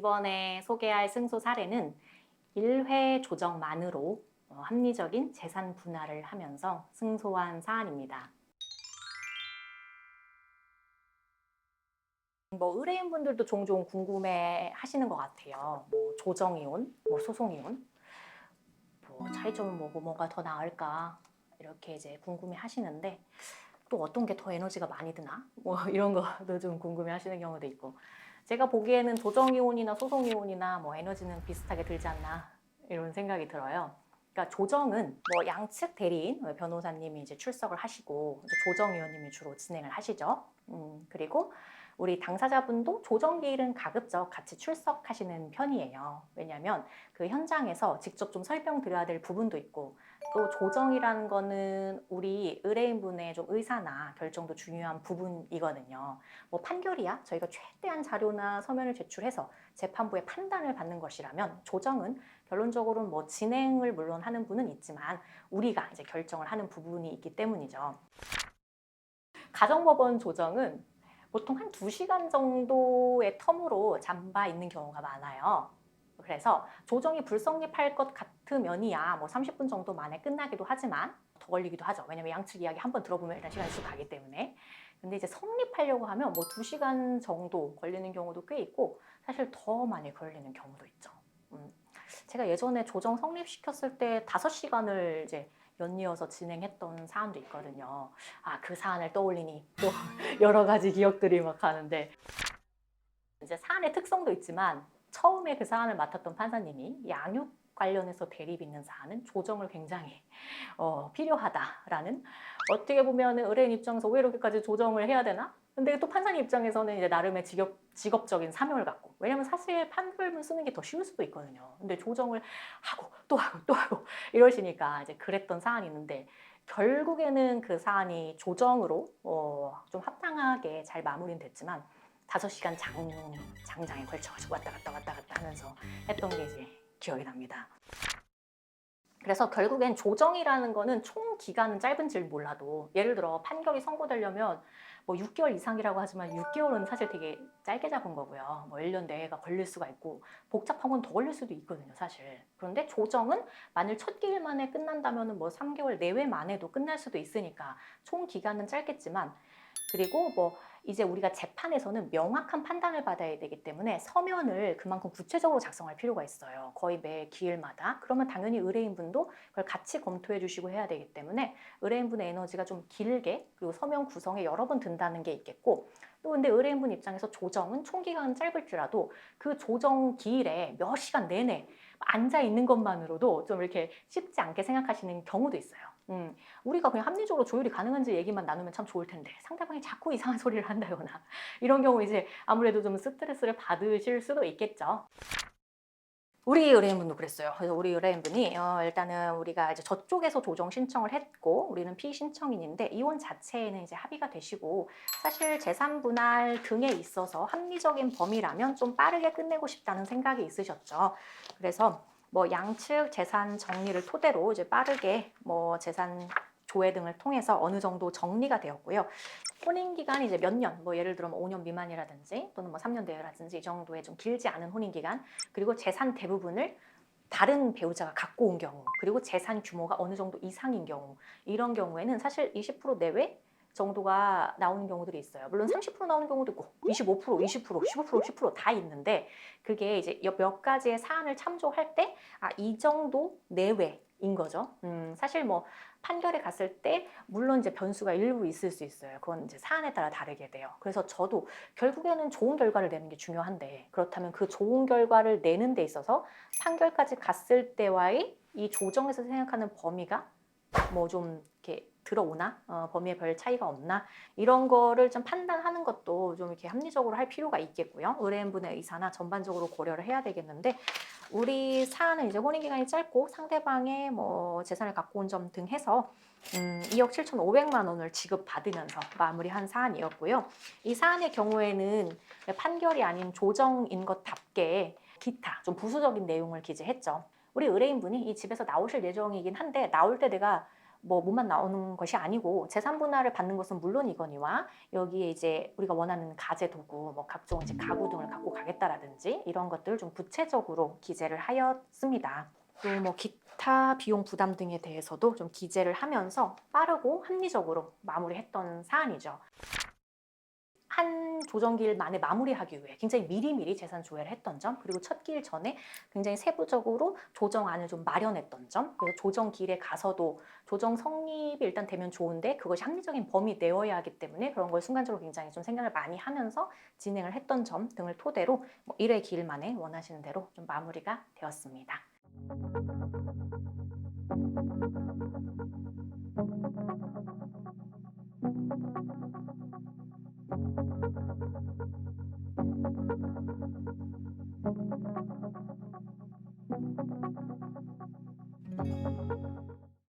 이번에 소개할 승소 사례는 1회 조정만으로 합리적인 재산 분할을 하면서 승소한 사안입니다. 의뢰인분들도 종종 궁금해 하시는 것 같아요. 조정이혼, 소송이혼, 차이점은 뭐가 더 나을까? 이렇게 이제 궁금해 하시는데 또 어떤 게 더 에너지가 많이 드나? 이런 거도 좀 궁금해 하시는 경우도 있고, 제가 보기에는 조정이혼이나 소송이혼이나 에너지는 비슷하게 들지 않나 이런 생각이 들어요. 그러니까 조정은 양측 대리인, 변호사님이 이제 출석을 하시고 이제 조정위원님이 주로 진행을 하시죠. 그리고 우리 당사자분도 조정 기일은 가급적 같이 출석하시는 편이에요. 왜냐하면 그 현장에서 직접 좀 설명드려야 될 부분도 있고, 또 조정이라는 거는 우리 의뢰인분의 좀 의사나 결정도 중요한 부분이거든요. 판결이야 저희가 최대한 자료나 서면을 제출해서 재판부의 판단을 받는 것이라면, 조정은 결론적으로는 진행을 물론 하는 분은 있지만 우리가 이제 결정을 하는 부분이 있기 때문이죠. 가정법원 조정은 보통 한 2시간 정도의 텀으로 잠바 있는 경우가 많아요. 그래서 조정이 불성립할 것 같으면이야 30분 정도 만에 끝나기도 하지만 더 걸리기도 하죠. 왜냐면 양측 이야기 한번 들어보면 일단 시간이 쑥 가기 때문에. 근데 이제 성립하려고 하면 2시간 정도 걸리는 경우도 꽤 있고, 사실 더 많이 걸리는 경우도 있죠. 제가 예전에 조정 성립시켰을 때 5시간을 이제 연이어서 진행했던 사안도 있거든요. 그 사안을 떠올리니 또 여러 가지 기억들이 막 가는데, 이제 사안의 특성도 있지만 처음에 그 사안을 맡았던 판사님이 양육 관련해서 대립 있는 사안은 조정을 굉장히 필요하다라는, 어떻게 보면 의뢰인 입장에서 왜 이렇게까지 조정을 해야 되나? 근데 또 판사님 입장에서는 이제 나름의 직업적인 사명을 갖고, 왜냐면 사실 판결문 쓰는 게 더 쉬울 수도 있거든요. 근데 조정을 하고 또 하고 또 하고 이러시니까 이제 그랬던 사안이 있는데, 결국에는 그 사안이 조정으로 좀 합당하게 잘 마무리는 됐지만 5시간 장장에 걸쳐가지고 왔다 갔다 하면서 했던 게 이제 기억이 납니다. 그래서 결국엔 조정이라는 거는 총 기간은 짧은지 몰라도, 예를 들어 판결이 선고되려면 6개월 이상이라고 하지만 6개월은 사실 되게 짧게 잡은 거고요. 1년 내외가 걸릴 수가 있고, 복잡한 건 더 걸릴 수도 있거든요, 사실. 그런데 조정은 만일 첫 기일 만에 끝난다면 3개월 내외 만에도 끝날 수도 있으니까 총 기간은 짧겠지만, 그리고 이제 우리가 재판에서는 명확한 판단을 받아야 되기 때문에 서면을 그만큼 구체적으로 작성할 필요가 있어요. 거의 매 기일마다. 그러면 당연히 의뢰인분도 그걸 같이 검토해 주시고 해야 되기 때문에 의뢰인분의 에너지가 좀 길게, 그리고 서면 구성에 여러 번 든다는 게 있겠고, 또 근데 의뢰인분 입장에서 조정은 총 기간은 짧을지라도 그 조정 기일에 몇 시간 내내 앉아 있는 것만으로도 좀 이렇게 쉽지 않게 생각하시는 경우도 있어요. 우리가 그냥 합리적으로 조율이 가능한지 얘기만 나누면 참 좋을 텐데 상대방이 자꾸 이상한 소리를 한다거나 이런 경우 이제 아무래도 좀 스트레스를 받으실 수도 있겠죠. 우리 의뢰인분도 그랬어요. 그래서 우리 의뢰인분이 일단은 우리가 이제 저쪽에서 조정 신청을 했고, 우리는 피신청인인데 이혼 자체에는 이제 합의가 되시고, 사실 재산 분할 등에 있어서 합리적인 범위라면 좀 빠르게 끝내고 싶다는 생각이 있으셨죠. 그래서 양측 재산 정리를 토대로 이제 빠르게 재산 조회 등을 통해서 어느 정도 정리가 되었고요. 혼인 기간이 이제 몇 년, 예를 들어 5년 미만이라든지 또는 3년 내외라든지 이 정도의 좀 길지 않은 혼인 기간, 그리고 재산 대부분을 다른 배우자가 갖고 온 경우, 그리고 재산 규모가 어느 정도 이상인 경우, 이런 경우에는 사실 20% 내외 정도가 나오는 경우들이 있어요. 물론 30% 나오는 경우도 있고 25%, 20%, 15%, 10%다 있는데, 그게 이제 몇 가지의 사안을 참조할 때 이 정도 내외인 거죠. 사실 판결에 갔을 때 물론 이제 변수가 일부 있을 수 있어요. 그건 이제 사안에 따라 다르게 돼요. 그래서 저도 결국에는 좋은 결과를 내는 게 중요한데, 그렇다면 그 좋은 결과를 내는 데 있어서 판결까지 갔을 때와의 이 조정에서 생각하는 범위가 좀 이렇게 들어오나? 범위에 별 차이가 없나? 이런 거를 좀 판단하는 것도 좀 이렇게 합리적으로 할 필요가 있겠고요. 의뢰인분의 의사나 전반적으로 고려를 해야 되겠는데, 우리 사안은 이제 혼인기간이 짧고 상대방의 재산을 갖고 온 점 등 해서 2억 7,500만 원을 지급받으면서 마무리한 사안이었고요. 이 사안의 경우에는 판결이 아닌 조정인 것답게 기타 좀 부수적인 내용을 기재했죠. 우리 의뢰인분이 이 집에서 나오실 예정이긴 한데, 나올 때 내가 뭐 몸만 나오는 것이 아니고 재산 분할을 받는 것은 물론이거니와 여기에 이제 우리가 원하는 가재 도구, 뭐 각종 이제 가구 등을 갖고 가겠다라든지 이런 것들을 좀 구체적으로 기재를 하였습니다. 또 뭐 기타 비용 부담 등에 대해서도 좀 기재를 하면서 빠르고 합리적으로 마무리했던 사안이죠. 한 조정기일 만에 마무리하기 위해 굉장히 미리미리 재산 조회를 했던 점, 그리고 첫 기일 전에 굉장히 세부적으로 조정안을 좀 마련했던 점, 그래서 조정기일에 가서도 조정 성립이 일단 되면 좋은데 그것이 합리적인 범위 내어야 하기 때문에 그런 걸 순간적으로 굉장히 좀 생각을 많이 하면서 진행을 했던 점 등을 토대로 뭐 1회 기일 만에 원하시는 대로 좀 마무리가 되었습니다.